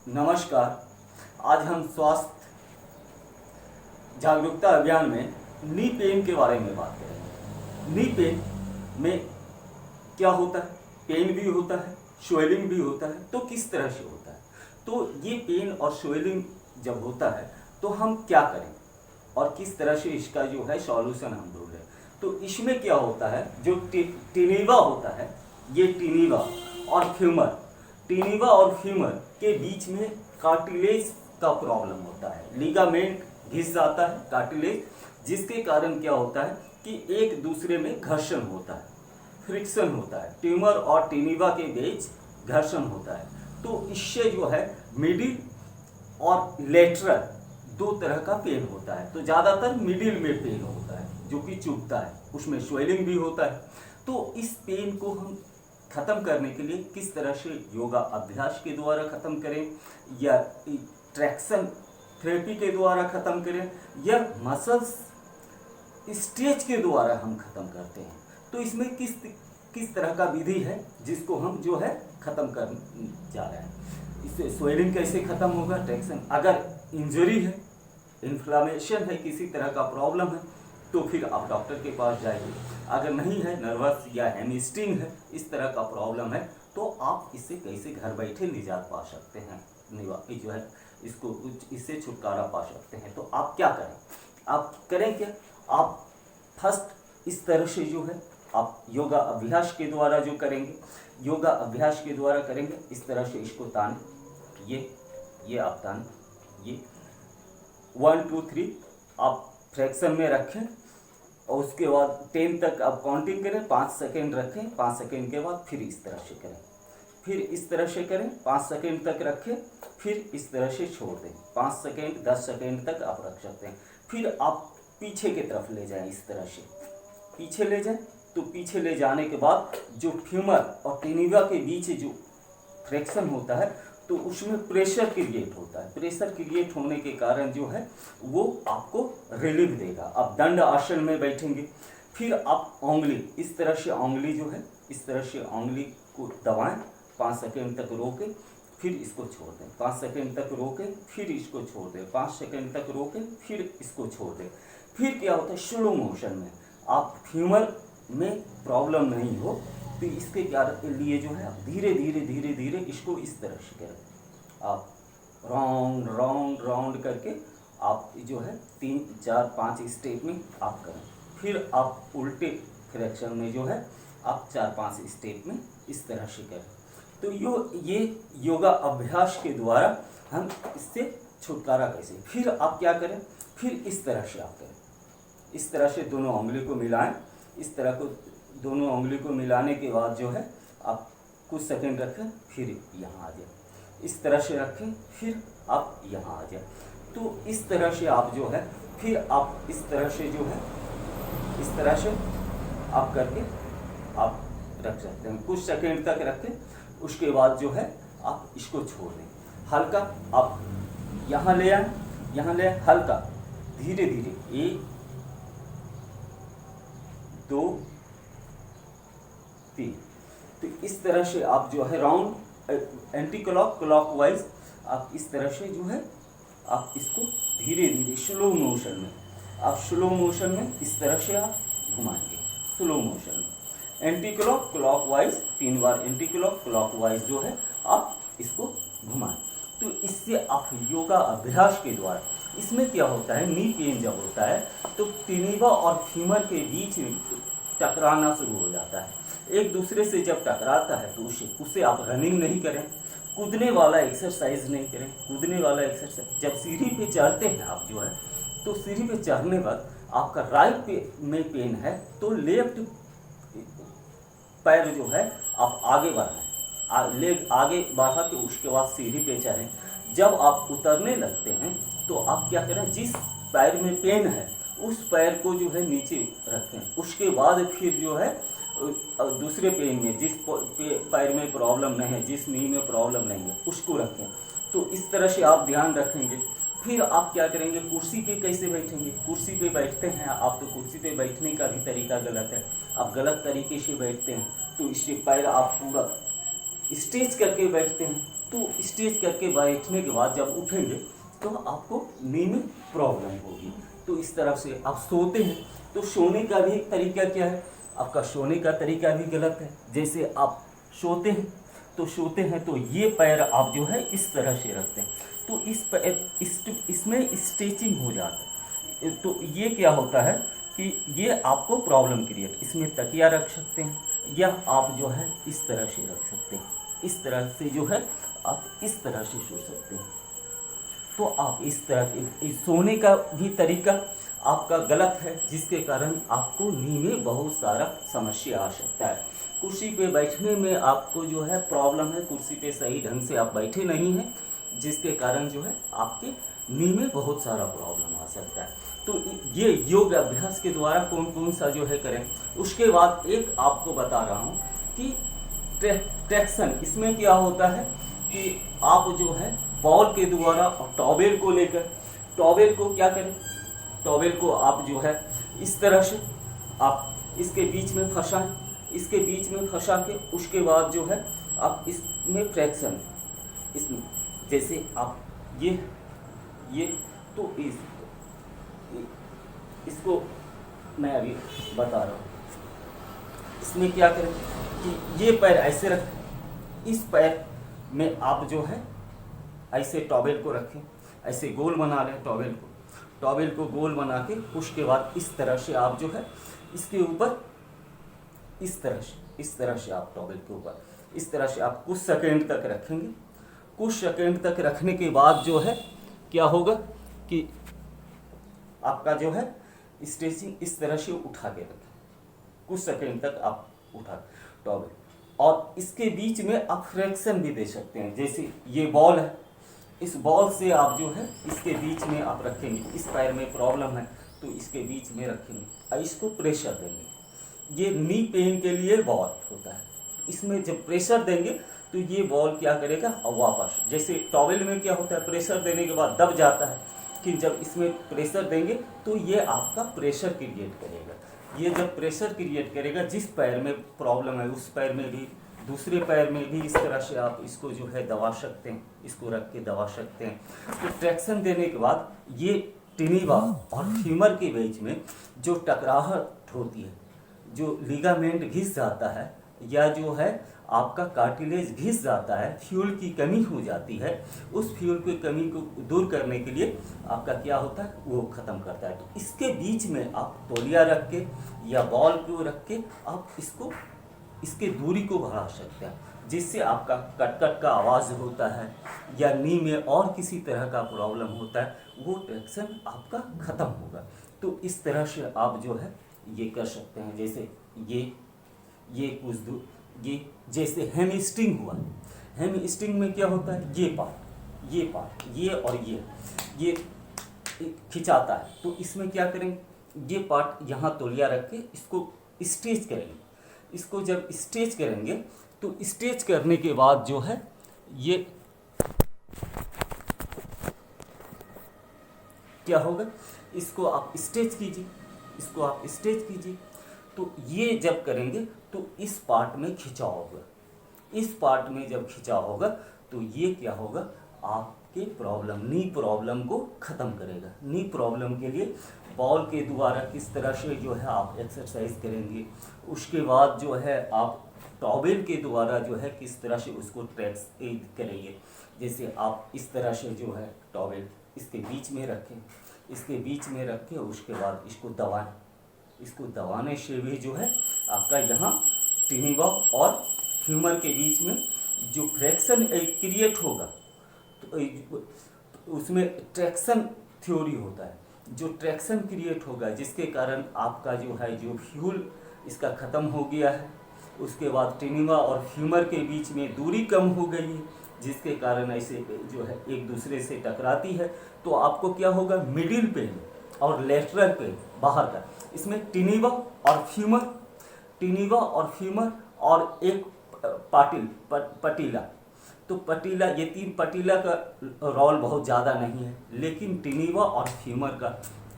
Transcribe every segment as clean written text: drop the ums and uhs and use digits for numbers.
नमस्कार। आज हम स्वास्थ्य जागरूकता अभियान में नी पेन के बारे में बात करेंगे। नी पेन में क्या होता है? पेन भी होता है, स्वेलिंग भी होता है। तो किस तरह से होता है? तो ये पेन और स्वेलिंग जब होता है तो हम क्या करें और किस तरह से इसका जो है सॉल्यूशन हम ढूंढें। तो इसमें क्या होता है, जो टीनिवा होता है, ये टीनिवा और फ्यूमर, टीनिवा और फ्यूमर के बीच में कार्टिलेज का प्रॉब्लम होता है। लिगामेंट घिस जाता है, कार्टिलेज, जिसके कारण क्या होता है कि एक दूसरे में घर्षण होता है, फ्रिक्शन होता है। ट्यूमर और टीनिवा के बीच घर्षण होता है। तो इससे जो है मिडिल और लेटरल दो तरह का पेन होता है। तो ज़्यादातर मिडिल में पेन होता है जो कि चुभता है, उसमें स्वेलिंग भी होता है। तो इस पेन को हम ख़त्म करने के लिए किस तरह से योगा अभ्यास के द्वारा ख़त्म करें, या ट्रैक्शन थेरेपी के द्वारा ख़त्म करें, या मसल्स स्ट्रेच के द्वारा हम ख़त्म करते हैं। तो इसमें किस तरह का विधि है जिसको हम जो है ख़त्म कर जा रहे हैं। इससे स्वेलिंग कैसे ख़त्म होगा, ट्रैक्शन, अगर इंजरी है, इन्फ्लामेशन है, किसी तरह का प्रॉब्लम है तो फिर आप डॉक्टर के पास जाइए। अगर नहीं है, नर्वस या हेमस्टिंग है, इस तरह का प्रॉब्लम है, तो आप इससे कैसे घर बैठे निजात पा सकते हैं, जो है इसको इससे छुटकारा पा सकते हैं। तो आप क्या करें? आप करें क्या? आप फर्स्ट इस तरह से जो है आप योगा अभ्यास के द्वारा जो करेंगे, योगा अभ्यास के द्वारा करेंगे, इस तरह से इसको तान, ये आप तान, ये 1 2 3 आप फ्रैक्शन में रखें और उसके बाद 10 तक आप काउंटिंग करें, 5 सेकेंड रखें, 5 सेकेंड के बाद फिर इस तरह से करें, फिर इस तरह से करें, 5 सेकेंड तक रखें, फिर इस तरह से छोड़ दें, 5 सेकेंड 10 सेकेंड तक आप रख सकते हैं। फिर आप पीछे की तरफ ले जाएं, इस तरह से पीछे ले जाएं। तो पीछे ले जाने के बाद जो फ्यूमर और टीनिवा के बीच जो फ्रैक्शन होता है तो उसमें प्रेशर क्रिएट होता है। प्रेशर क्रिएट होने के कारण जो है वो आपको रिलीफ देगा। आप दंड आसन में बैठेंगे, फिर आप उंगली इस तरह से, उंगली जो है इस तरह से उंगली को दबाएं, 5 सेकेंड तक रोकें, फिर इसको छोड़ दें, 5 सेकेंड तक रोकें, फिर इसको छोड़ दें, 5 सेकेंड तक रोकें, फिर इसको छोड़ दें। फिर क्या होता है, स्लो मोशन में आप फ्यूमर में प्रॉब्लम नहीं हो तो इसके लिए जो है आप धीरे धीरे धीरे धीरे इसको इस तरह से करें। आप राउंड राउंड राउंड करके आप जो है 3 4 5 स्टेप में आप करें। फिर आप उल्टे फ्रैक्शन में जो है आप 4 5 स्टेप में इस तरह से करें। तो ये योगा अभ्यास के द्वारा हम इससे छुटकारा कैसे। फिर आप क्या करें, फिर इस तरह से आप करें, इस तरह से दोनों उंगली को मिलाएं। इस तरह को दोनों उंगली को मिलाने के बाद जो है आप कुछ सेकंड रखें, फिर यहाँ आ जाए, इस तरह से रखें, फिर आप यहाँ आ जाए। तो इस तरह से आप जो है, फिर आप इस तरह से जो है इस तरह से आप करके आप रख सकते हैं, कुछ सेकंड तक रखें। उसके बाद जो है आप इसको छोड़ दें, हल्का आप यहाँ ले आए, यहाँ ले आए, हल्का धीरे धीरे 1 2 3। तो इस तरह से आप जो है राउंड एंटी क्लॉकवाइज आप इस तरह से जो है आप इसको धीरे धीरे स्लो मोशन में, आप स्लो मोशन में इस तरह से आप घुमाएंगे, स्लो मोशन में एंटी क्लॉकवाइज 3 बार एंटी क्लॉकवाइज जो है आप इसको घुमाएं। तो इससे आप योगा अभ्यास के द्वारा, इसमें क्या होता है, नी पेन जब होता है तो टीनिवा और फ्यूमर के बीच टकराना शुरू हो जाता है। एक दूसरे से जब टकराता है तो उसे आप रनिंग नहीं करें, कूदने वाला एक्सरसाइज नहीं करें। कूदने वाला एक्सरसाइज, जब सीढ़ी पे चढ़ते हैं आप जो है, तो सीढ़ी पे चढ़ने बाद आपका राइट में पेन है तो लेफ्ट पैर जो है आप आगे बढ़ाएं, लेग आगे बढ़ा के उसके बाद सीढ़ी पे चढ़ें। जब आप उतरने लगते हैं तो आप क्या करें, जिस पैर में पेन है उस पैर को जो है नीचे रखें। उसके बाद फिर जो है दूसरे पेन में, जिस पैर में प्रॉब्लम नहीं है, जिस नी में प्रॉब्लम नहीं है, उसको रखें। तो इस तरह से आप ध्यान रखेंगे। फिर आप क्या करेंगे, कुर्सी पे कैसे बैठेंगे। कुर्सी पे बैठते हैं आप तो कुर्सी पे बैठने का भी तरीका गलत है, आप गलत तरीके से बैठते हैं। तो इससे पैर आप पूरा स्ट्रेच करके बैठते हैं, तो स्ट्रेच करके बैठने के बाद जब उठेंगे तो आपको नी में प्रॉब्लम होगी। तो इस तरह से आप सोते हैं तो सोने का भी तरीका क्या है, आपका सोने का तरीका भी गलत है। जैसे आप सोते हैं तो ये पैर आप जो है इस तरह से रखते हैं, तो इस पैर इसमें स्ट्रेचिंग हो जाता है। तो ये क्या होता है कि ये आपको प्रॉब्लम क्रिएट, इसमें तकिया रख सकते हैं या आप जो है इस तरह से रख सकते हैं। इस तरह से जो है आप इस तरह से सो सकते हैं। तो आप इस तरह के सोने का भी तरीका आपका गलत है, जिसके कारण आपको नींद में बहुत सारा समस्या आ सकता है। कुर्सी पे बैठने में आपको जो है प्रॉब्लम है, कुर्सी पे सही ढंग से आप बैठे नहीं हैं, जिसके कारण जो है आपके नींद में बहुत सारा प्रॉब्लम आ सकता है। तो ये योग अभ्यास के द्वारा कौन कौन सा जो है करें। उसके बाद एक आपको बता रहा हूँ कि ट्रैक्शन, इसमें क्या होता है कि आप जो है बॉल के द्वारा टॉवेल को लेकर, टॉवेल को क्या करें, टॉवेल को आप जो है इस तरह से आप इसके बीच में फंसाएं, इसके बीच में फंसा के उसके बाद जो है आप इसमें फ्रैक्शन, इसमें जैसे आप ये तो इसको मैं अभी बता रहा हूँ। इसमें क्या करें कि ये पैर ऐसे रखें, इस पैर में आप जो है ऐसे टॉवेल को रखें, ऐसे गोल बना लें टॉवेल को गोल बना के उसके बाद इस तरह से आप जो है इसके ऊपर इस तरह से आप टॉवेल के ऊपर इस तरह से आप कुछ सेकंड तक रखेंगे। कुछ सेकंड तक रखने के बाद जो है क्या होगा कि आपका जो है स्ट्रेचिंग इस तरह से उठा के रखें, कुछ सेकंड तक आप उठा टॉवेल, और इसके बीच में आप फ्रैक्शन भी दे सकते हैं। जैसे ये बॉल है, इस बॉल से आप जो है इसके बीच में आप रखेंगे, इस पैर में प्रॉब्लम है तो इसके बीच में रखेंगे और इसको प्रेशर देंगे। ये नी पेन के लिए बॉल होता है, इसमें जब प्रेशर देंगे तो ये बॉल क्या करेगा वापस, जैसे टॉवेल में क्या होता है प्रेशर देने के बाद दब जाता है, कि जब इसमें प्रेशर देंगे तो ये आपका प्रेशर क्रिएट करेगा। ये जब प्रेशर क्रिएट करेगा, जिस पैर में प्रॉब्लम है उस पैर में भी, दूसरे पैर में भी इस तरह से आप इसको जो है दबा सकते हैं, इसको रख के दबा सकते हैं। तो ट्रैक्शन देने के बाद ये टिनिवा और फीमर के बीच में जो टकराहट होती है, जो लिगामेंट घिस जाता है या जो है आपका कार्टिलेज घिस जाता है, फ्यूल की कमी हो जाती है, उस फ्यूल की कमी को दूर करने के लिए आपका क्या होता है वो ख़त्म करता है। तो इसके बीच में आप तौलिया रख के या बॉल को रख के आप इसको, इसके दूरी को बढ़ा सकते हैं, जिससे आपका कट का आवाज़ होता है या नी में और किसी तरह का प्रॉब्लम होता है, वो ट्रैक्शन आपका ख़त्म होगा। तो इस तरह से आप जो है ये कर सकते हैं। जैसे ये कुछ दूर, ये जैसे हैमस्ट्रिंग हुआ, हैमस्ट्रिंग में क्या होता है ये पार्ट ये और ये खिंचाता है, तो इसमें क्या करेंगे ये पार्ट यहाँ तौलिया रख के इसको स्ट्रेच करेंगे। इसको जब स्ट्रेच करेंगे तो स्ट्रेच करने के बाद जो है ये क्या होगा, इसको आप स्ट्रेच कीजिए, इसको आप स्ट्रेच कीजिए। तो ये जब करेंगे तो इस पार्ट में खिंचाव होगा, इस पार्ट में जब खिंचाव होगा तो ये क्या होगा आपके प्रॉब्लम, नी प्रॉब्लम को ख़त्म करेगा। नी प्रॉब्लम के लिए बॉल के द्वारा किस तरह से जो है आप एक्सरसाइज करेंगे, उसके बाद जो है आप टॉवेल के द्वारा जो है किस तरह से उसको ट्रैक्स करेंगे। जैसे आप इस तरह से जो है टॉवेल इसके बीच में रखें, इसके बीच में रख के उसके बाद इसको दबाएं, इसको दबाने से भी जो है आपका यहाँ टिनिवा और फ्यूमर के बीच में जो फ्रैक्शन क्रिएट होगा तो उसमें ट्रैक्शन थ्योरी होता है, जो ट्रैक्शन क्रिएट होगा जिसके कारण आपका जो है जो फ्यूल इसका ख़त्म हो गया है, उसके बाद टिनिवा और फ्यूमर के बीच में दूरी कम हो गई है, जिसके कारण ऐसे जो है एक दूसरे से टकराती है। तो आपको क्या होगा मिडिल पेन और लेटरल पेन बाहर का, इसमें टिनिवा और फ्यूमर और एक पटीला, तो पटीला, ये तीन पटीला का रोल बहुत ज़्यादा नहीं है, लेकिन टिनिवा और फ्यूमर का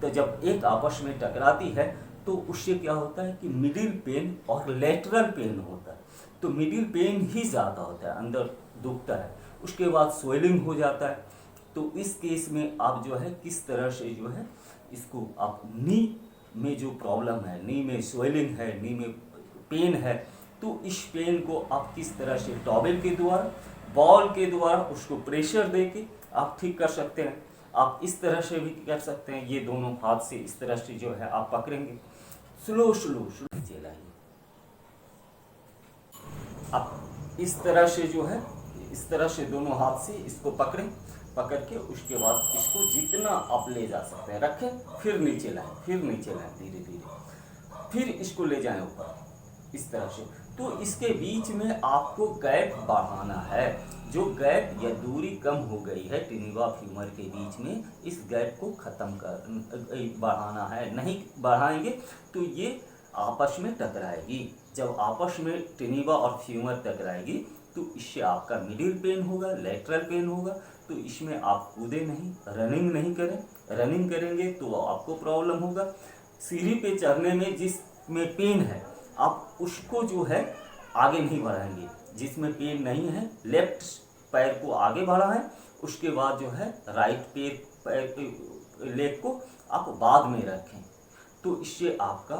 तो जब एक आपस में टकराती है तो उससे क्या होता है कि मिडिल पेन और लेटरल पेन होता है। तो मिडिल पेन ही ज़्यादा होता है, अंदर दुखता है, उसके बाद स्वेलिंग हो जाता है। तो इस केस में आप जो है किस तरह से जो है इसको आप नी में जो प्रॉब्लम है, नी में स्वेलिंग है, नी में पेन है, तो इस पेन को आप किस तरह से टॉवेल के द्वारा, बॉल के द्वारा उसको प्रेशर देके आप ठीक कर सकते हैं। आप इस तरह से भी कर सकते हैं, ये दोनों हाथ से इस तरह से जो है आप पकड़ेंगे, स्लो स्लो स्लो चलाइए। आप इस तरह से जो है इस तरह से दोनों हाथ से इसको पकड़ें, पकड़ के उसके बाद इसको जितना आप ले जा सकते हैं रखें, फिर नीचे लाएं, फिर नीचे लाएं धीरे धीरे, फिर इसको ले जाएं ऊपर इस तरह से। तो इसके बीच में आपको गैप बढ़ाना है। जो गैप या दूरी कम हो गई है टेनिवा फ्यूमर के बीच में, इस गैप को ख़त्म कर बढ़ाना है। नहीं बढ़ाएंगे तो ये आपस में टकराएगी। जब आपस में टेनिवा और फ्यूमर टकराएगी तो इससे आपका मिडिल पेन होगा, लेटरल पेन होगा। तो इसमें आप कूदे नहीं, रनिंग नहीं करें। रनिंग करेंगे तो आपको प्रॉब्लम होगा। सीढ़ी पे चढ़ने में जिसमें पेन है आप उसको जो है आगे नहीं बढ़ाएंगे। जिसमें पेन नहीं है लेफ्ट पैर को आगे बढ़ाएं, उसके बाद जो है राइट पैर लेग को आप बाद में रखें। तो इससे आपका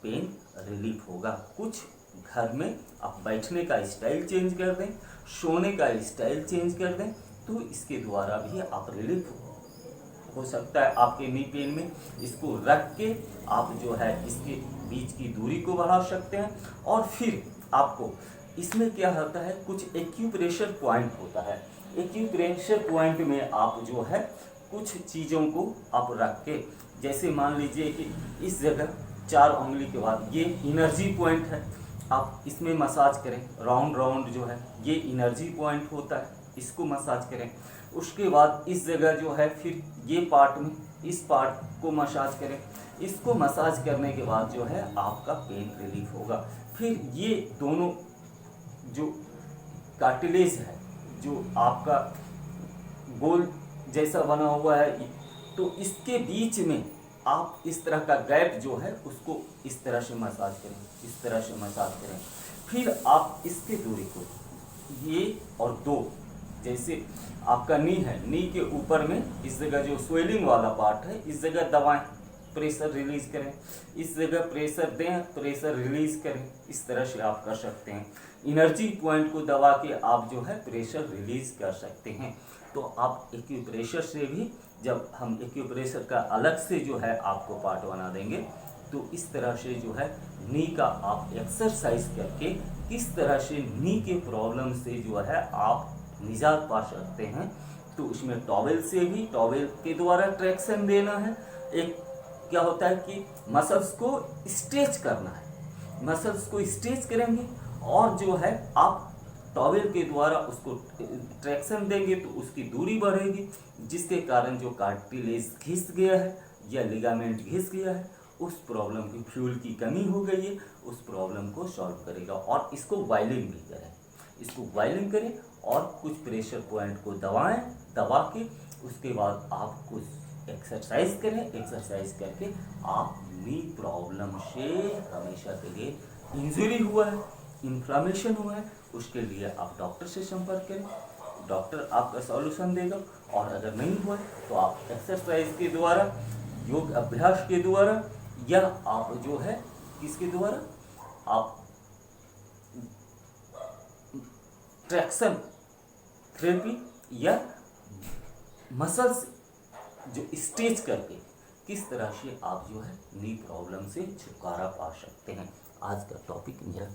पेन रिलीफ होगा। कुछ घर में आप बैठने का स्टाइल चेंज कर दें, सोने का स्टाइल चेंज कर दें, तो इसके द्वारा भी आप रिलीफ हो सकता है आपके नी पेन में। इसको रख के आप जो है इसके बीच की दूरी को बढ़ा सकते हैं। और फिर आपको इसमें क्या होता है, कुछ एक्यूप्रेशर पॉइंट होता है। एक्यूप्रेशर पॉइंट में आप जो है कुछ चीज़ों को आप रख के, जैसे मान लीजिए कि इस जगह 4 उंगली के बाद ये एनर्जी पॉइंट है, आप इसमें मसाज करें। राउंड राउंड जो है ये एनर्जी पॉइंट होता है, इसको मसाज करें। उसके बाद इस जगह जो है फिर ये पार्ट में इस पार्ट को मसाज करें। इसको मसाज करने के बाद जो है आपका पेन रिलीफ होगा। फिर ये दोनों जो कार्टिलेज है जो आपका गोल जैसा बना हुआ है, तो इसके बीच में आप इस तरह का गैप जो है उसको इस तरह से मसाज करें, इस तरह से मसाज करें। फिर आप इसके दूरी को ये और 2, जैसे आपका नी है, नी के ऊपर में इस जगह जो स्वेलिंग वाला पार्ट है इस जगह दबाएं, प्रेशर रिलीज करें। इस जगह प्रेशर दें, प्रेशर रिलीज करें। इस तरह से आप कर सकते हैं। एनर्जी पॉइंट को दबा के आप जो है प्रेशर रिलीज कर सकते हैं। तो आप एक्यूप्रेशर से भी, जब हम एक्यूप्रेशर का अलग से जो है आपको पार्ट बना देंगे, तो इस तरह से जो है नी का आप एक्सरसाइज करके किस तरह से नी के प्रॉब्लम से जो है आप निजात पा सकते हैं। तो इसमें टॉवेल से भी, टॉवेल के द्वारा ट्रैक्शन देना है। एक क्या होता है कि मसल्स को स्ट्रेच करना है, मसल्स को स्ट्रेच करेंगे और जो है आप टॉवेल के द्वारा उसको ट्रैक्शन देंगे तो उसकी दूरी बढ़ेगी, जिसके कारण जो कार्टिलेज घिस गया है या लिगामेंट घिस गया है उस प्रॉब्लम की, फ्यूल की कमी हो गई है, उस प्रॉब्लम को सॉल्व करेगा। और इसको वाइलिंग भी करें, इसको वाइलिंग करें और कुछ प्रेशर पॉइंट को दबाएं, दबा के उसके बाद आप कुछ एक्सरसाइज करें। एक्सरसाइज करके आप नी प्रॉब्लम से हमेशा के लिए, इंजरी हुआ है, इन्फ्लामेशन हुआ है, उसके लिए आप डॉक्टर से संपर्क करें। डॉक्टर आपका सॉल्यूशन देगा। और अगर नहीं हुआ तो आप एक्सरसाइज के द्वारा, योग अभ्यास के द्वारा, या आप जो है किसके द्वारा, आप ट्रैक्शन थेरेपी या मसल्स जो स्ट्रेच करके किस तरह से आप जो है नी प्रॉब्लम से छुटकारा पा सकते हैं। आज का टॉपिक मेरा